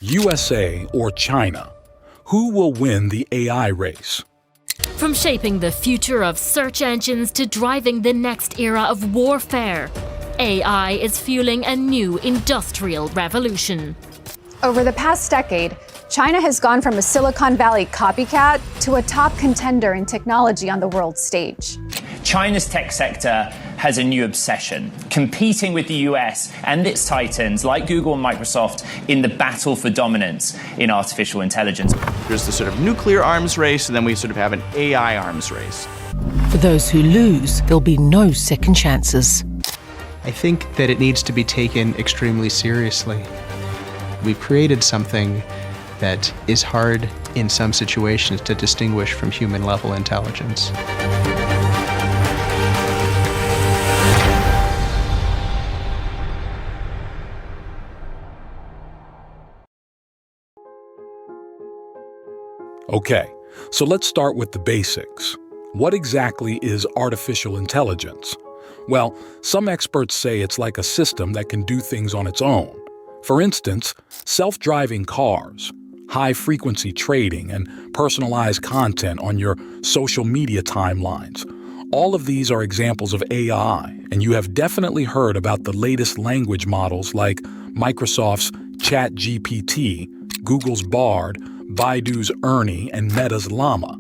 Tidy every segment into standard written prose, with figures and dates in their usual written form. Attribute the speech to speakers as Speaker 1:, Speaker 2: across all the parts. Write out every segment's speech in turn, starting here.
Speaker 1: USA or China? Who will win the AI race?
Speaker 2: From shaping the future of search engines to driving the next era of warfare, AI is fueling a new industrial revolution.
Speaker 3: Over the past decade, China has gone from a Silicon Valley copycat to a top contender in technology on the world stage.
Speaker 4: China's tech sector has a new obsession, competing with the US and its titans like Google and Microsoft in the battle for dominance in artificial intelligence.
Speaker 5: There's the sort of nuclear arms race, and then we sort of have an AI arms race.
Speaker 6: For those who lose, there'll be no second chances.
Speaker 7: I think that it needs to be taken extremely seriously. We've created something that is hard in some situations to distinguish from human-level intelligence.
Speaker 1: Okay, so let's start with the basics. What exactly is artificial intelligence? Well, some experts say it's like a system that can do things on its own. For instance, self-driving cars, high-frequency trading, and personalized content on your social media timelines. All of these are examples of AI, and you have definitely heard about the latest language models like Microsoft's ChatGPT, Google's Bard, Baidu's Ernie, and Meta's Llama.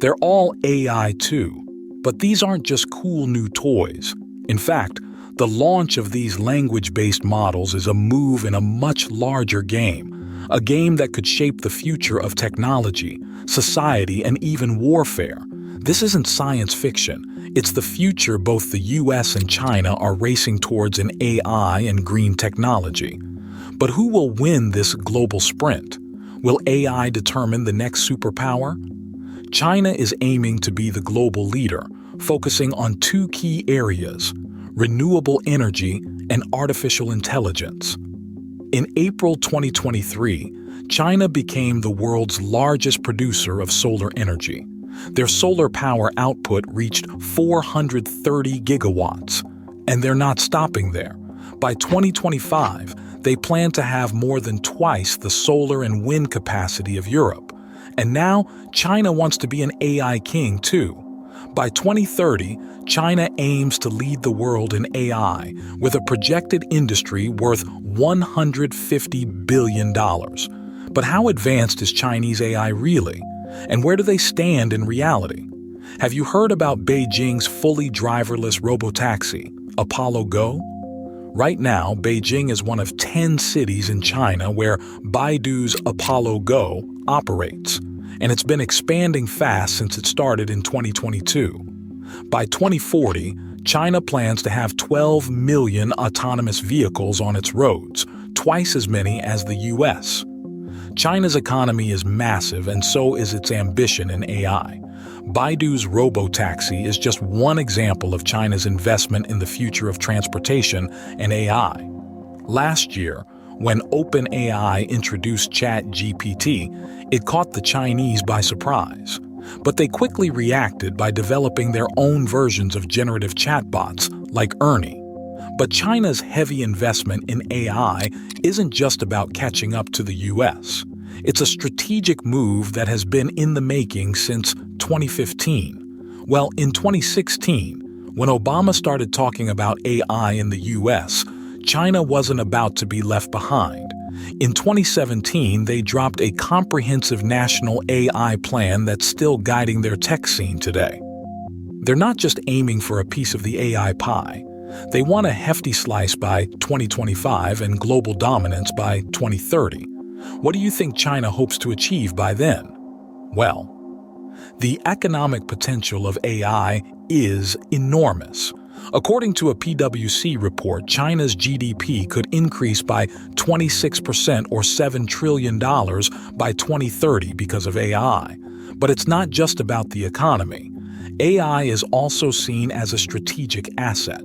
Speaker 1: They're all AI too, but these aren't just cool new toys. In fact, the launch of these language-based models is a move in a much larger game, a game that could shape the future of technology, society, and even warfare. This isn't science fiction. It's the future both the US and China are racing towards in AI and green technology. But who will win this global sprint? Will AI determine the next superpower? China is aiming to be the global leader, focusing on two key areas: renewable energy and artificial intelligence. In April 2023, China became the world's largest producer of solar energy. Their solar power output reached 430 gigawatts, and they're not stopping there. By 2025, they plan to have more than twice the solar and wind capacity of Europe. And now, China wants to be an AI king too. By 2030, China aims to lead the world in AI with a projected industry worth $150 billion. But how advanced is Chinese AI really? And where do they stand in reality? Have you heard about Beijing's fully driverless robotaxi, Apollo Go? Right now, Beijing is one of 10 cities in China where Baidu's Apollo Go operates, and it's been expanding fast since it started in 2022. By 2040, China plans to have 12 million autonomous vehicles on its roads, twice as many as the US. China's economy is massive, and so is its ambition in AI. Baidu's robotaxi is just one example of China's investment in the future of transportation and AI. Last year, when OpenAI introduced ChatGPT, it caught the Chinese by surprise. But they quickly reacted by developing their own versions of generative chatbots, like Ernie. But China's heavy investment in AI isn't just about catching up to the US. It's a strategic move that has been in the making since 2015. Well, in 2016, when Obama started talking about AI in the US, China wasn't about to be left behind. In 2017, they dropped a comprehensive national AI plan that's still guiding their tech scene today. They're not just aiming for a piece of the AI pie. They want a hefty slice by 2025 and global dominance by 2030. What do you think China hopes to achieve by then? Well, the economic potential of AI is enormous. According to a PwC report, China's GDP could increase by 26% or $7 trillion by 2030 because of AI. But it's not just about the economy. AI is also seen as a strategic asset.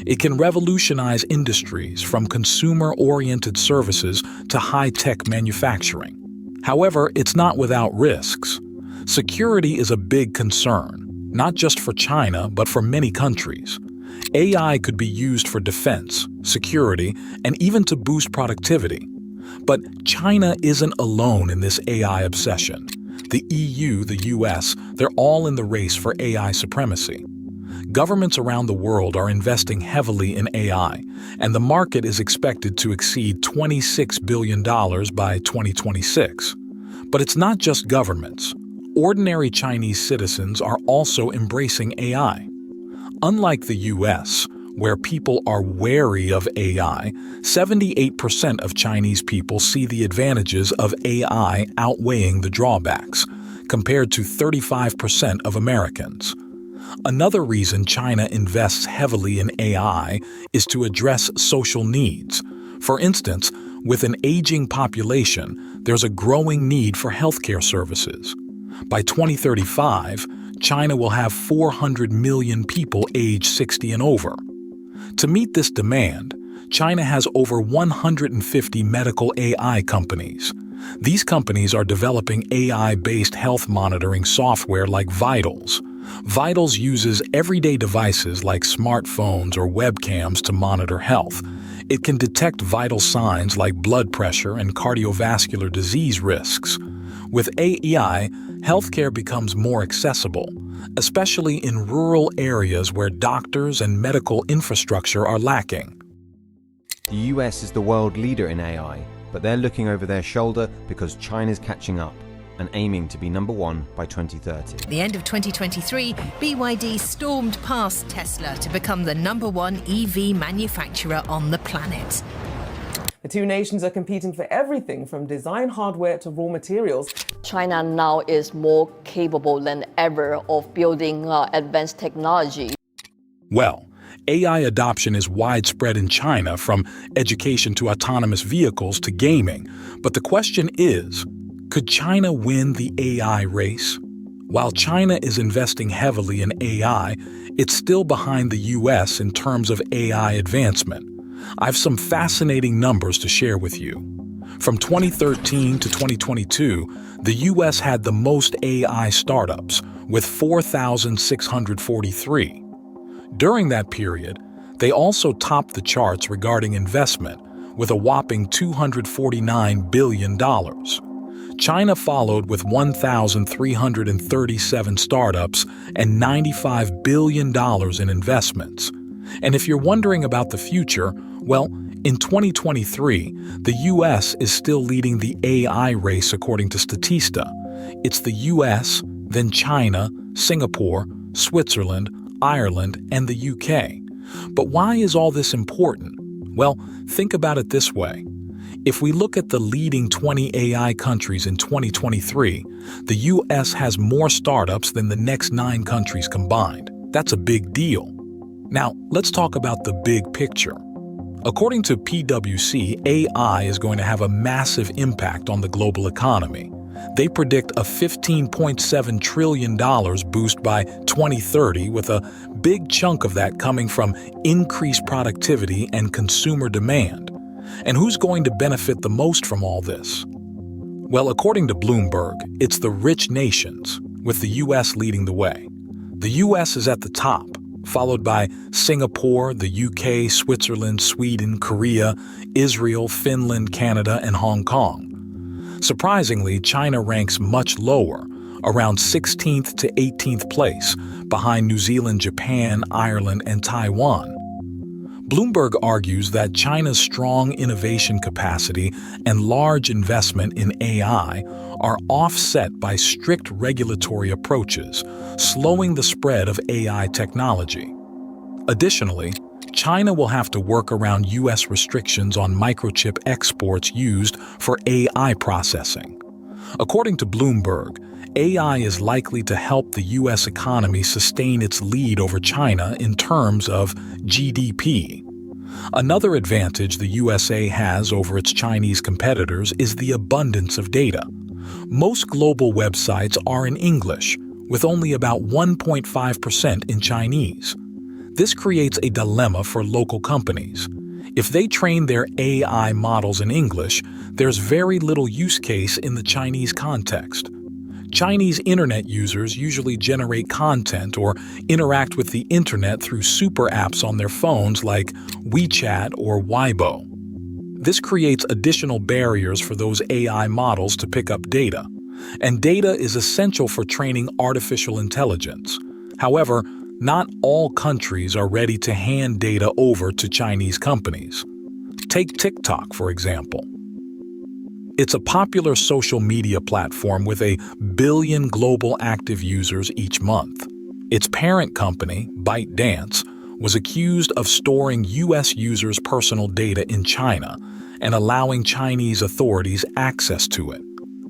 Speaker 1: It can revolutionize industries from consumer-oriented services to high-tech manufacturing. However, it's not without risks. Security is a big concern, not just for China, but for many countries. AI could be used for defense, security, and even to boost productivity. But China isn't alone in this AI obsession. The EU, the US, they're all in the race for AI supremacy. Governments around the world are investing heavily in AI, and the market is expected to exceed $26 billion by 2026. But it's not just governments. Ordinary Chinese citizens are also embracing AI. Unlike the US, where people are wary of AI, 78% of Chinese people see the advantages of AI outweighing the drawbacks, compared to 35% of Americans. Another reason China invests heavily in AI is to address social needs. For instance, with an aging population, there's a growing need for healthcare services. By 2035, China will have 400 million people aged 60 and over. To meet this demand, China has over 150 medical AI companies. These companies are developing AI-based health monitoring software like Vitals. Vitals uses everyday devices like smartphones or webcams to monitor health. It can detect vital signs like blood pressure and cardiovascular disease risks. With AI, healthcare becomes more accessible, especially in rural areas where doctors and medical infrastructure are lacking.
Speaker 8: The US is the world leader in AI, but they're looking over their shoulder because China's catching up and aiming to be number one by 2030.
Speaker 9: At the end of 2023, BYD stormed past Tesla to become the number one EV manufacturer on the planet.
Speaker 10: The two nations are competing for everything from design hardware to raw materials.
Speaker 11: China now is more capable than ever of building advanced technology.
Speaker 1: Well, AI adoption is widespread in China, from education to autonomous vehicles to gaming. But the question is, could China win the AI race? While China is investing heavily in AI, it's still behind the US in terms of AI advancement. I have some fascinating numbers to share with you. From 2013 to 2022, the US had the most AI startups, with 4,643. During that period, they also topped the charts regarding investment, with a whopping $249 billion. China followed with 1,337 startups and $95 billion in investments. And if you're wondering about the future, well, in 2023, the US is still leading the AI race according to Statista. It's the US, then China, Singapore, Switzerland, Ireland, and the UK. But why is all this important? Well, think about it this way. If we look at the leading 20 AI countries in 2023, the US has more startups than the next 9 countries combined. That's a big deal. Now, let's talk about the big picture. According to PwC, AI is going to have a massive impact on the global economy. They predict a $15.7 trillion boost by 2030, with a big chunk of that coming from increased productivity and consumer demand. And who's going to benefit the most from all this? Well, according to Bloomberg, it's the rich nations, with the US leading the way. The US is at the top, followed by Singapore, the UK, Switzerland, Sweden, Korea, Israel, Finland, Canada, and Hong Kong. Surprisingly, China ranks much lower, around 16th to 18th place, behind New Zealand, Japan, Ireland, and Taiwan. Bloomberg argues that China's strong innovation capacity and large investment in AI are offset by strict regulatory approaches, slowing the spread of AI technology. Additionally, China will have to work around US restrictions on microchip exports used for AI processing. According to Bloomberg, AI is likely to help the US economy sustain its lead over China in terms of GDP. Another advantage the USA has over its Chinese competitors is the abundance of data. Most global websites are in English, with only about 1.5% in Chinese. This creates a dilemma for local companies. If they train their AI models in English, there's very little use case in the Chinese context. Chinese internet users usually generate content or interact with the internet through super apps on their phones like WeChat or Weibo. This creates additional barriers for those AI models to pick up data, and data is essential for training artificial intelligence. However, not all countries are ready to hand data over to Chinese companies. Take TikTok, for example. It's a popular social media platform with 1 billion global active users each month. Its parent company, ByteDance, was accused of storing U.S. users' personal data in China and allowing Chinese authorities access to it.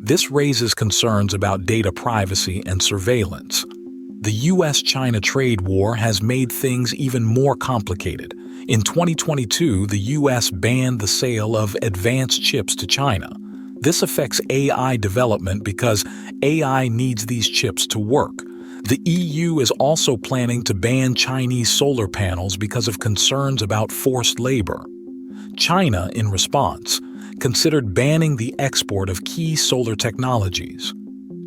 Speaker 1: This raises concerns about data privacy and surveillance. The U.S.-China trade war has made things even more complicated. In 2022, the U.S. banned the sale of advanced chips to China. This affects AI development because AI needs these chips to work. The EU is also planning to ban Chinese solar panels because of concerns about forced labor. China, in response, considered banning the export of key solar technologies.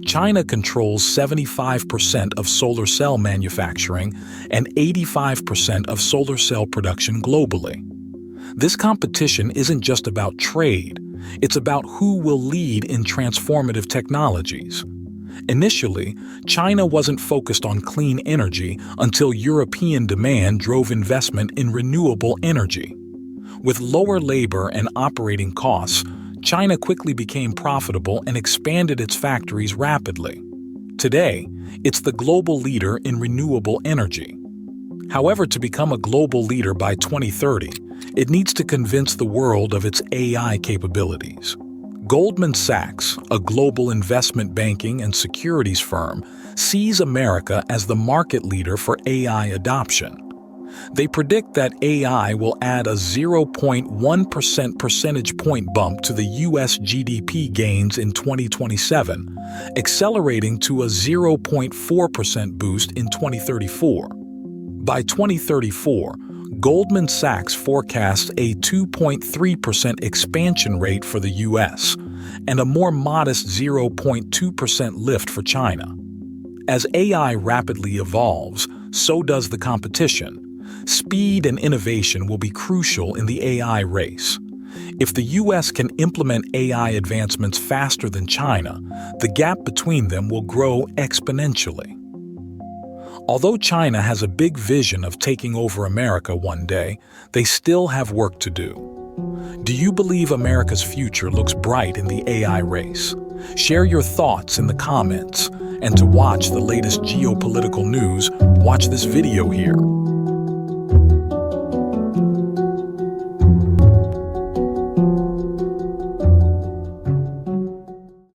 Speaker 1: China controls 75% of solar cell manufacturing and 85% of solar cell production globally. This competition isn't just about trade, it's about who will lead in transformative technologies. Initially, China wasn't focused on clean energy until European demand drove investment in renewable energy. With lower labor and operating costs, China quickly became profitable and expanded its factories rapidly. Today, it's the global leader in renewable energy. However, to become a global leader by 2030, it needs to convince the world of its AI capabilities. Goldman Sachs, a global investment banking and securities firm, sees America as the market leader for AI adoption. They predict that AI will add a 0.1% percentage point bump to the U.S. GDP gains in 2027, accelerating to a 0.4% boost in 2034. By 2034, Goldman Sachs forecasts a 2.3% expansion rate for the U.S. and a more modest 0.2% lift for China. As AI rapidly evolves, so does the competition. Speed and innovation will be crucial in the AI race. If the U.S. can implement AI advancements faster than China, the gap between them will grow exponentially. Although China has a big vision of taking over America one day, they still have work to do. Do you believe America's future looks bright in the AI race? Share your thoughts in the comments. And to watch the latest geopolitical news, watch this video here.